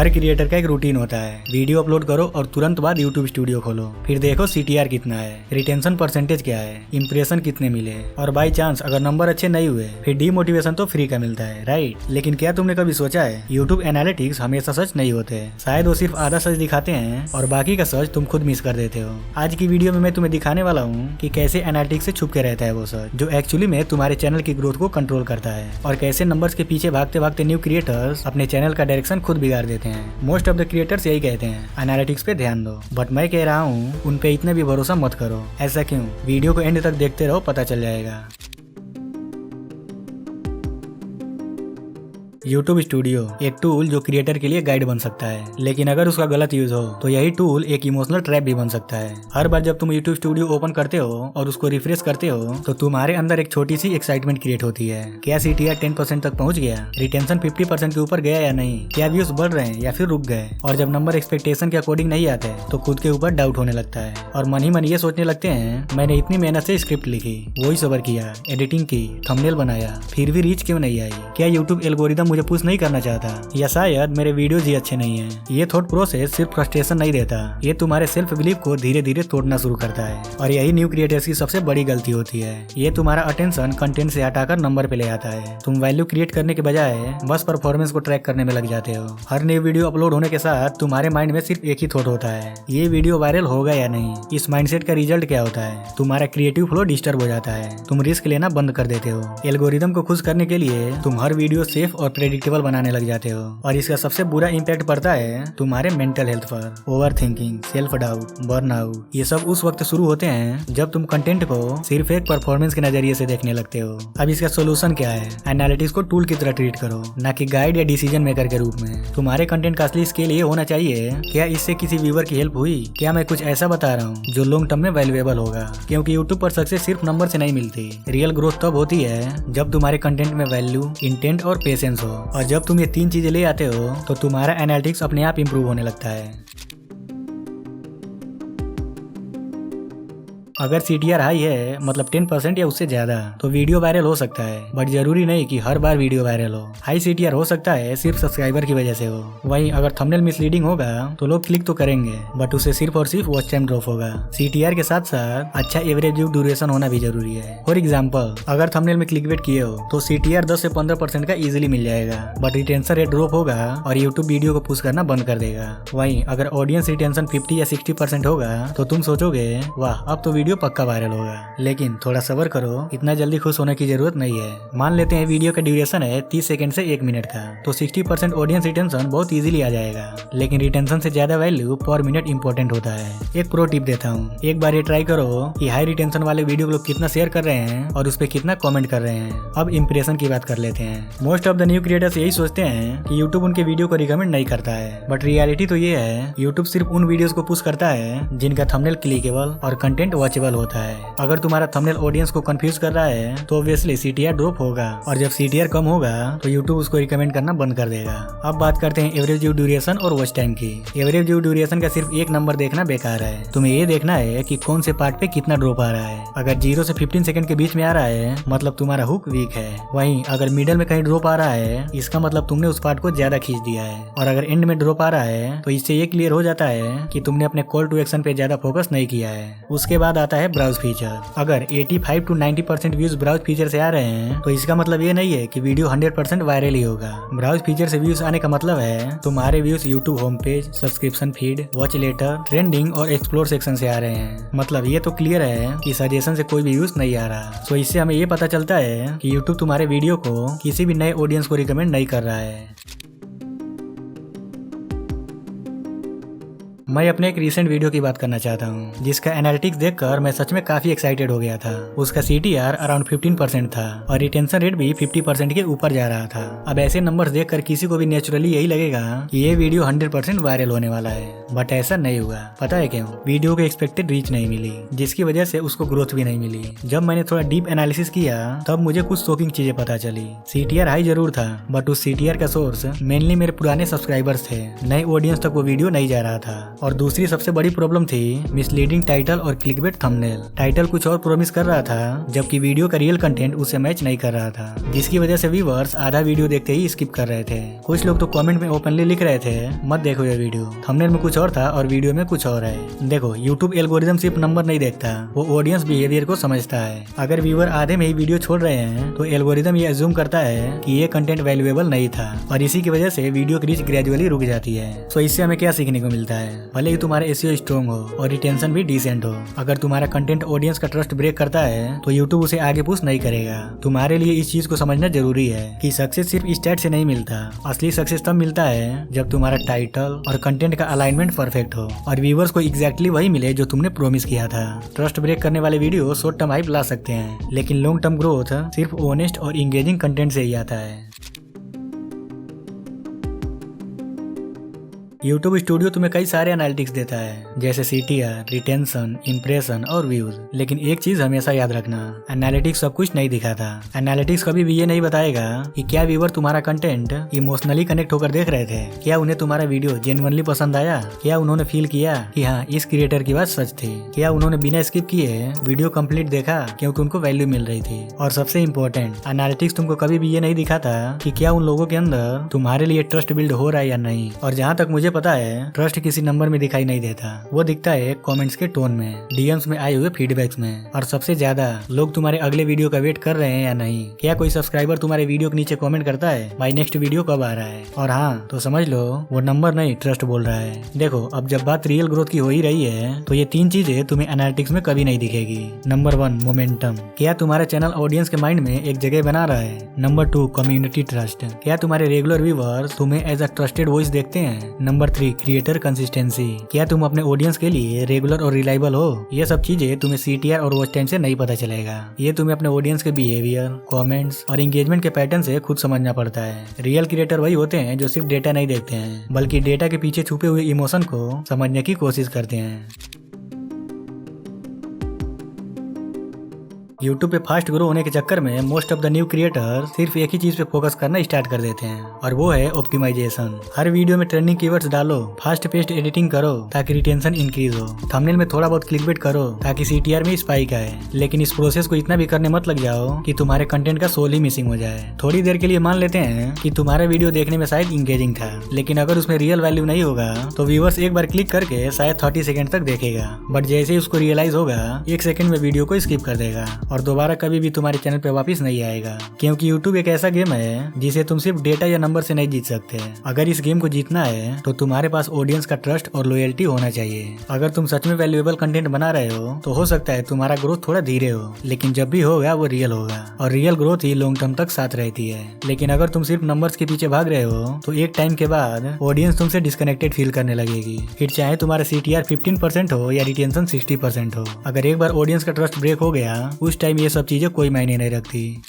हर creator का एक routine होता है। वीडियो अपलोड करो और तुरंत बाद यूट्यूब स्टूडियो खोलो, फिर देखो CTR कितना है, रिटेंशन परसेंटेज क्या है, इंप्रेशन कितने मिले, और बाई चांस अगर नंबर अच्छे नहीं हुए फिर डीमोटिवेशन तो फ्री का मिलता है, राइट। लेकिन क्या तुमने कभी सोचा है यूट्यूब एनालिटिक्स हमेशा सच नहीं होते। शायद वो सिर्फ आधा सच दिखाते हैं और बाकी का सच तुम खुद मिस कर देते हो। आज की वीडियो में मैं तुम्हें दिखाने वाला हूँ कि कैसे एनालिटिक्स से छुप के रहता है वो सच जो एक्चुअली में तुम्हारे चैनल की ग्रोथ को कंट्रोल करता है, और कैसे नंबर्स के पीछे भागते भागते न्यू क्रिएटर्स अपने चैनल का डायरेक्शन खुद बिगाड़ देते हैं। मोस्ट ऑफ द क्रिएटर्स यही कहते हैं एनालिटिक्स पे ध्यान दो, बट मैं कह रहा हूँ उन पे इतना भी भरोसा मत करो। ऐसा क्यों? वीडियो को एंड तक देखते रहो, पता चल जाएगा। यूट्यूब स्टूडियो एक टूल जो क्रिएटर के लिए गाइड बन सकता है, लेकिन अगर उसका गलत यूज हो तो यही टूल एक इमोशनल ट्रैप भी बन सकता है। हर बार जब तुम यूट्यूब स्टूडियो ओपन करते हो और उसको रिफ्रेश करते हो तो तुम्हारे अंदर एक छोटी सी एक्साइटमेंट क्रिएट होती है। क्या CTR 10% तक पहुंच गया? रिटेंशन 50% के ऊपर गया या नहीं? क्या व्यूज बढ़ रहे हैं या फिर रुक गए? और जब नंबर एक्सपेक्टेशन के अकॉर्डिंग नहीं आते तो खुद के ऊपर डाउट होने लगता है और मन ही मन ये सोचने लगते हैं मैंने इतनी मेहनत से स्क्रिप्ट लिखी, वॉइस ओवर किया, एडिटिंग की, थंबनेल बनाया, फिर भी रीच क्यों नहीं आई? क्या यूट्यूब एल्गोरिदम मुझे पुश नहीं करना चाहता, या शायद मेरे वीडियोज ही अच्छे नहीं हैं? ये थॉट प्रोसेस सिर्फ फ्रस्ट्रेशन नहीं देता, ये तुम्हारे सेल्फ बिलीफ को धीरे धीरे तोड़ना शुरू करता है। और यही न्यू क्रिएटर्स की सबसे बड़ी गलती होती है। ये तुम्हारा अटेंशन कंटेंट से हटाकर नंबर पे ले आता है। तुम वैल्यू क्रिएट करने के बजाय बस परफॉर्मेंस को ट्रैक करने में लग जाते हो। हर नई वीडियो अपलोड होने के साथ तुम्हारे माइंड में सिर्फ एक ही थॉट होता है, ये वीडियो वायरल होगा या नहीं। इस माइंडसेट का रिजल्ट क्या होता है? तुम्हारा क्रिएटिव फ्लो डिस्टर्ब हो जाता है, तुम रिस्क लेना बंद कर देते हो। एल्गोरिदम को खुश करने के लिए तुम हर वीडियो सेफ और प्रेडिक्टेबल बनाने लग जाते हो, और इसका सबसे बुरा इम्पैक्ट पड़ता है तुम्हारे मेंटल हेल्थ पर। Over thinking, self doubt, burnout, ये सब उस वक्त शुरू होते हैं जब तुम कंटेंट को सिर्फ एक परफॉर्मेंस के नजरिए से देखने लगते हो। अब इसका सोल्यूशन क्या है? एनालिटिक्स को टूल की तरह ट्रीट करो, ना कि गाइड या डिसीजन मेकर के रूप में। तुम्हारे कंटेंट का असली स्केल ये होना चाहिए, क्या इससे किसी व्यूअर की हेल्प हुई? क्या मैं कुछ ऐसा बता रहा हूँ जो लॉन्ग टर्म में वैल्यूएबल होगा? क्योंकि यूट्यूब पर सक्सेस सिर्फ नंबर से नहीं मिलती। रियल ग्रोथ तब होती है जब तुम्हारे कंटेंट में वैल्यू, इंटेंट और पेशेंस हो, और जब तुम ये तीन चीजें ले आते हो तो तुम्हारा एनालिटिक्स अपने आप इंप्रूव होने लगता है। अगर CTR हाई है मतलब 10% या उससे ज्यादा तो वीडियो वायरल हो सकता है, बट जरूरी नहीं कि हर बार वीडियो वायरल हो। हाई CTR हो सकता है सिर्फ सब्सक्राइबर की वजह से हो। वहीं अगर थंबनेल मिसलीडिंग होगा तो लोग क्लिक तो करेंगे, बट उसे सिर्फ और सिर्फ वॉच टाइम ड्रॉप होगा। CTR के साथ साथ अच्छा एवरेज व्यू ड्यूरेशन होना भी जरूरी है। फॉर एग्जाम्पल, अगर थंबनेल में क्लिकबेट किए हो तो CTR 10 से 15% का इजिली मिल जाएगा, बट रिटेंशन रेट ड्रॉप होगा और यूट्यूब वीडियो को पुश करना बंद कर देगा। वहीं अगर ऑडियंस रिटेंशन 50 या 60% होगा तो तुम सोचोगे वाह अब तो पक्का वायरल होगा। लेकिन थोड़ा सब्र करो, इतना जल्दी खुश होने की जरूरत नहीं है। मान लेते हैं वीडियो का ड्यूरेशन है 30 सेकंड से 1 मिनट का, तो 60% ऑडियंस रिटेंशन बहुत इजीली आ जाएगा। लेकिन रिटेंशन से ज्यादा वैल्यू पर मिनट इंपॉर्टेंट होता है। एक प्रो टिप देता हूँ, एक बार ये ट्राई करो कि हाई रिटेंशन वाले वीडियो को लोग कितना शेयर कर रहे हैं और उस पर कितना कॉमेंट कर रहे हैं। अब इंप्रेशन की बात कर लेते हैं। Most of the new creators यही सोचते हैं कि यूट्यूब उनके वीडियो को रिकमेंड नहीं करता है, बट रियलिटी तो ये है यूट्यूब सिर्फ उन वीडियोस को पुश करता है जिनका थंबनेल क्लिकेबल और कंटेंट वॉचेबल होता है। अगर तुम्हारा थंबनेल ऑडियंस को कंफ्यूज कर रहा है तो ऑब्वियसली CTR ड्रॉप होगा, और जब CTR कम होगा तो यूट्यूब उसको रिकमेंड करना बंद कर देगा। अब बात करते हैं एवरेज व्यू ड्यूरेशन और वॉच टाइम की। एवरेज व्यू ड्यूरेशन का सिर्फ एक नंबर देखना बेकार है, तुम्हें ये देखना है कि कौन से पार्ट पे कितना ड्रॉप आ रहा है। अगर 0 से 15 सेकंड के बीच में आ रहा है मतलब तुम्हारा हुक वीक है। वहीं अगर मिडल में कहीं ड्रॉप आ रहा है इसका मतलब तुमने उस पार्ट को ज्यादा खींच दिया है, और अगर एंड में ड्रॉप आ रहा है तो इससे ये क्लियर हो जाता है कि तुमने अपने कॉल टू एक्शन पे ज्यादा फोकस नहीं किया है। उसके बाद आता है ब्राउज फीचर। अगर 85 to 90% व्यूज ब्राउज फीचर से आ रहे हैं तो इसका मतलब ये नहीं है कि वीडियो 100% वायरल ही होगा। ब्राउज फीचर से व्यूज आने का मतलब है तुम्हारे views YouTube home page, subscription feed, watch later, trending और एक्सप्लोर सेक्शन से आ रहे हैं। मतलब ये तो क्लियर है कि सजेशन से कोई भी व्यूज नहीं आ रहा। तो इससे हमें ये पता चलता है कि यूट्यूब तुम्हारे वीडियो को किसी भी नए ऑडियंस को रिकमेंड नहीं कर रहा है। मैं अपने एक रीसेंट वीडियो की बात करना चाहता हूँ जिसका एनालिटिक्स देखकर मैं सच में काफी एक्साइटेड हो गया था। उसका CTR अराउंड 15% था और रिटेंशन रेट भी 50% के ऊपर जा रहा था। अब ऐसे नंबर्स देखकर किसी को भी नेचुरली यही लगेगा कि ये वीडियो 100% वायरल होने वाला है, बट ऐसा नहीं हुआ। पता है क्यों? वीडियो को एक्सपेक्टेड रीच नहीं मिली, जिसकी वजह से उसको ग्रोथ भी नहीं मिली। जब मैंने थोड़ा डीप एनालिसिस किया तब मुझे कुछ शॉकिंग चीजें पता चली। CTR हाई जरूर था, बट उस CTR का सोर्स मेनली मेरे पुराने सब्सक्राइबर्स थे, नए ऑडियंस तक वो वीडियो नहीं जा रहा था। और दूसरी सबसे बड़ी प्रॉब्लम थी मिसलीडिंग टाइटल और क्लिकबेट थंबनेल। टाइटल कुछ और प्रॉमिस कर रहा था जबकि वीडियो का रियल कंटेंट उससे मैच नहीं कर रहा था, जिसकी वजह से व्यूअर्स आधा वीडियो देखते ही स्किप कर रहे थे। कुछ लोग तो कमेंट में ओपनली लिख रहे थे मत देखो ये वीडियो, थंबनेल में कुछ और था और वीडियो में कुछ और है। देखो यूट्यूब एल्गोरिदम सिर्फ नंबर नहीं देखता, वो ऑडियंस बिहेवियर को समझता है। अगर व्यूअर आधे में ही वीडियो छोड़ रहे हैं तो एल्गोरिदम ये अज्यूम करता है कि ये कंटेंट वैल्यूएबल नहीं था और इसी की वजह से वीडियो की रीच ग्रेजुअली रुक जाती है। तो इससे हमें क्या सीखने को मिलता है, भले ही तुम्हारा एसईओ स्ट्रॉन्ग हो और रिटेंशन भी डिसेंट हो, अगर तुम्हारा कंटेंट ऑडियंस का ट्रस्ट ब्रेक करता है तो यूट्यूब उसे आगे पुश नहीं करेगा। तुम्हारे लिए इस चीज को समझना जरूरी है कि सक्सेस सिर्फ स्टैट से नहीं मिलता, असली सक्सेस तब मिलता है जब तुम्हारा टाइटल और कंटेंट का अलाइनमेंट परफेक्ट हो और व्यूअर्स को एग्जैक्टली वही मिले जो तुमने प्रॉमिस किया था। ट्रस्ट ब्रेक करने वाले वीडियो शॉर्ट टर्म हाइप ला सकते हैं, लेकिन लॉन्ग टर्म ग्रोथ सिर्फ ऑनेस्ट और इंगेजिंग कंटेंट से ही आता है। YouTube स्टूडियो तुम्हें कई सारे एनालिटिक्स देता है जैसे CTR, रिटेंशन, इम्प्रेशन और व्यूज, लेकिन एक चीज हमेशा याद रखना, एनालिटिक्स सब कुछ नहीं दिखाता। एनालिटिक्स कभी भी ये नहीं बताएगा कि क्या व्यूअर तुम्हारा कंटेंट इमोशनली कनेक्ट होकर देख रहे थे, क्या उन्हें तुम्हारा वीडियो जेन्युइनली पसंद आया, क्या उन्होंने फील किया कि हाँ इस क्रिएटर की बात सच थी, क्या उन्होंने बिना स्किप किए वीडियो कंप्लीट देखा क्योंकि उनको वैल्यू मिल रही थी। और सबसे इम्पोर्टेंट, एनालिटिक्स तुमको कभी भी ये नहीं दिखाता कि क्या उन लोगों के अंदर तुम्हारे लिए ट्रस्ट बिल्ड हो रहा है या नहीं। और जहाँ तक मुझे पता है ट्रस्ट किसी नंबर में दिखाई नहीं देता, वो दिखता है कमेंट्स के टोन में, डीएम्स में आए हुए फीडबैक्स में, और सबसे ज्यादा लोग तुम्हारे अगले वीडियो का वेट कर रहे हैं या नहीं। क्या कोई सब्सक्राइबर तुम्हारे वीडियो के नीचे कमेंट करता है भाई नेक्स्ट वीडियो कब आ रहा है, और हाँ तो समझ लो वो नंबर नहीं ट्रस्ट बोल रहा है। देखो अब जब बात रियल ग्रोथ की हो ही रही है तो ये 3 चीजें तुम्हें एनालिटिक्स में कभी नहीं दिखेगी। नंबर 1 मोमेंटम, क्या तुम्हारा चैनल ऑडियंस के माइंड में एक जगह बना रहा है। नंबर 2 कम्युनिटी ट्रस्ट, क्या तुम्हारे रेगुलर व्यूअर्स तुम्हें एज अ ट्रस्टेड वॉइस देखते हैं। नंबर 3 क्रिएटर कंसिस्टेंसी, क्या तुम अपने ऑडियंस के लिए रेगुलर और रिलायबल हो। ये सब चीजें तुम्हें CTR और वॉच टाइम से नहीं पता चलेगा, ये तुम्हें अपने ऑडियंस के बिहेवियर, कमेंट्स और एंगेजमेंट के पैटर्न से खुद समझना पड़ता है। रियल क्रिएटर वही होते हैं जो सिर्फ डेटा नहीं देखते हैं बल्कि डेटा के पीछे छुपे हुए इमोशन को समझने की कोशिश करते हैं। YouTube पे फास्ट ग्रो होने के चक्कर में most of the new creator सिर्फ एक ही चीज पे फोकस करना स्टार्ट कर देते हैं और वो है ऑप्टिमाइजेशन। हर वीडियो में ट्रेंडिंग कीवर्ड्स डालो, फास्ट पेस्ट एडिटिंग करो ताकि रिटेंशन इंक्रीज हो, थंबनेल में थोड़ा बहुत क्लिकबेट करो ताकि CTR में स्पाइक आए। लेकिन इस प्रोसेस को इतना भी करने मत लग जाओ कि तुम्हारे कंटेंट का सोल ही मिसिंग हो जाए। थोड़ी देर के लिए मान लेते हैं कि तुम्हारा वीडियो देखने में शायद इंगेजिंग था, लेकिन अगर उसमें रियल वैल्यू नहीं होगा तो व्यूअर्स एक बार क्लिक करके शायद 30 सेकंड तक देखेगा, बट जैसे ही उसको रियलाइज होगा 1 सेकंड में वीडियो को स्किप कर देगा और दोबारा कभी भी तुम्हारे चैनल पे वापस नहीं आएगा। क्योंकि YouTube एक ऐसा गेम है जिसे तुम सिर्फ डेटा या नंबर से नहीं जीत सकते। अगर इस गेम को जीतना है तो तुम्हारे पास ऑडियंस का ट्रस्ट और लॉयल्टी होना चाहिए। अगर तुम सच में वैल्यूएबल कंटेंट बना रहे हो तो हो सकता है तुम्हारा ग्रोथ थोड़ा धीरे हो, लेकिन जब भी होगा वो रियल होगा और रियल ग्रोथ ही लॉन्ग टर्म तक साथ रहती है। लेकिन अगर तुम सिर्फ नंबर्स के पीछे भाग रहे हो तो एक टाइम के बाद ऑडियंस तुमसे डिस्कनेक्टेड फील करने लगेगी, फिर चाहे तुम्हारा CTR 15% हो या रिटेंशन 60% हो। अगर एक बार ऑडियंस का ट्रस्ट ब्रेक हो गया उस टाइम ये सब चीजें कोई मायने नहीं रखती।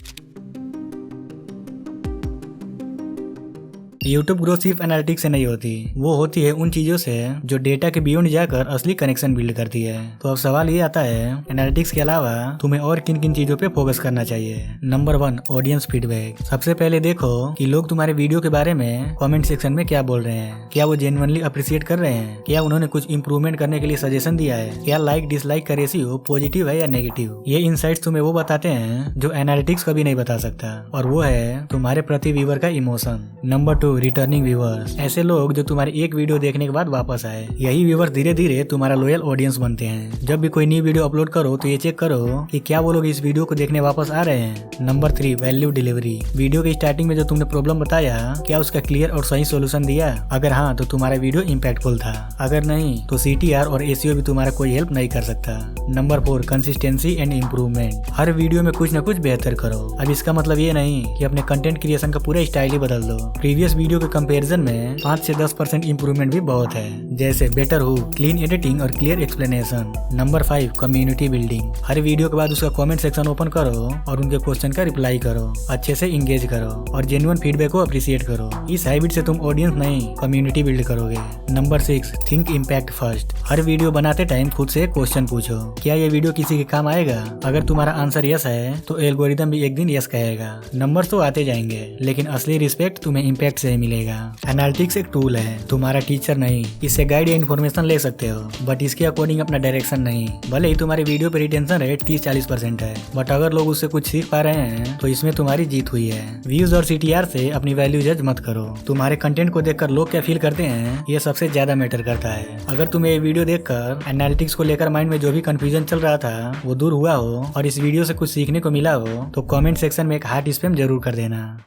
YouTube ग्रोथ सिर्फ एनालिटिक्स से नहीं होती, वो होती है उन चीजों से जो डेटा के बियॉन्ड जाकर असली कनेक्शन बिल्ड करती है। तो अब सवाल ये आता है एनालिटिक्स के अलावा तुम्हें और किन किन चीजों पे फोकस करना चाहिए। Number 1 audience feedback. सबसे पहले देखो कि लोग तुम्हारे वीडियो के बारे में कमेंट सेक्शन में क्या बोल रहे हैं, क्या वो जेन्युइनली अप्रिशिएट कर रहे हैं, क्या उन्होंने कुछ इंप्रूवमेंट करने के लिए सजेशन दिया है, क्या लाइक डिसलाइक का रेशियो पॉजिटिव है या नेगेटिव। ये इनसाइट्स तुम्हें वो बताते हैं जो एनालिटिक्स कभी नहीं बता सकता, और वो है तुम्हारे प्रति व्यूअर का इमोशन। नंबर 2 रिटर्निंग व्यूअर्स, ऐसे लोग जो तुम्हारे एक वीडियो देखने के बाद वापस आए। यही व्यूअर्स धीरे धीरे तुम्हारा लॉयल ऑडियंस बनते हैं। जब भी कोई न्यू वीडियो अपलोड करो तो ये चेक करो कि क्या वो लोग इस वीडियो को देखने वापस आ रहे हैं। Number 3 value delivery. वीडियो के स्टार्टिंग में जो तुमने प्रॉब्लम बताया क्या उसका क्लियर और सही सोल्यूशन दिया, अगर हाँ तो तुम्हारा वीडियो इम्पैक्टफुल था, अगर नहीं तो CTR और SEO भी तुम्हारा कोई हेल्प नहीं कर सकता। Number 4 consistency and improvement. Her video में कुछ न कुछ बेहतर करो। अब इसका मतलब ये नहीं कि अपने कंटेंट क्रिएशन का पूरा स्टाइल ही बदल दो। प्रीवियस वीडियो के कंपैरिजन में 5 से 10% इंप्रूवमेंट भी बहुत है, जैसे बेटर हो, क्लीन एडिटिंग और clear explanation. Number 5 community building. हर वीडियो के बाद उसका कमेंट सेक्शन ओपन करो और उनके क्वेश्चन का रिप्लाई करो, अच्छे से इंगेज करो और जेन्युइन फीडबैक को अप्रिशिएट करो। इस हैबिट से तुम ऑडियंस नहीं कम्युनिटी बिल्ड करोगे। Number 6 think impact first. हर वीडियो बनाते टाइम खुद से क्वेश्चन पूछो, क्या ये वीडियो किसी के काम आएगा। अगर तुम्हारा आंसर यस है तो एल्गोरिदम भी एक दिन यस कहेगा। नंबर्स तो आते जाएंगे लेकिन असली रिस्पेक्ट तुम्हें इम्पैक्ट से ही मिलेगा। एनालिटिक्स एक टूल है, तुम्हारा टीचर नहीं। इससे गाइड या इन्फॉर्मेशन ले सकते हो, बट इसके अकॉर्डिंग अपना डायरेक्शन नहीं। भले ही तुम्हारी वीडियो पे रिटेंशन रेट 30-40% है, बट अगर लोग उससे कुछ सीख पा रहे हैं तो इसमें तुम्हारी जीत हुई है। व्यूज और CTR से अपनी वैल्यू जज मत करो। तुम्हारे कंटेंट को देखकर लोग क्या फील करते हैं, ये सबसे ज्यादा मैटर करता है। अगर तुम्हें ये वीडियो देखकर एनालिटिक्स को लेकर माइंड में जो भी कंफ्यूजन चल रहा था वो दूर हुआ हो और इस वीडियो से कुछ सीखने को मिला हो तो कमेंट सेक्शन में एक हार्ट स्पैम जरूर कर देना।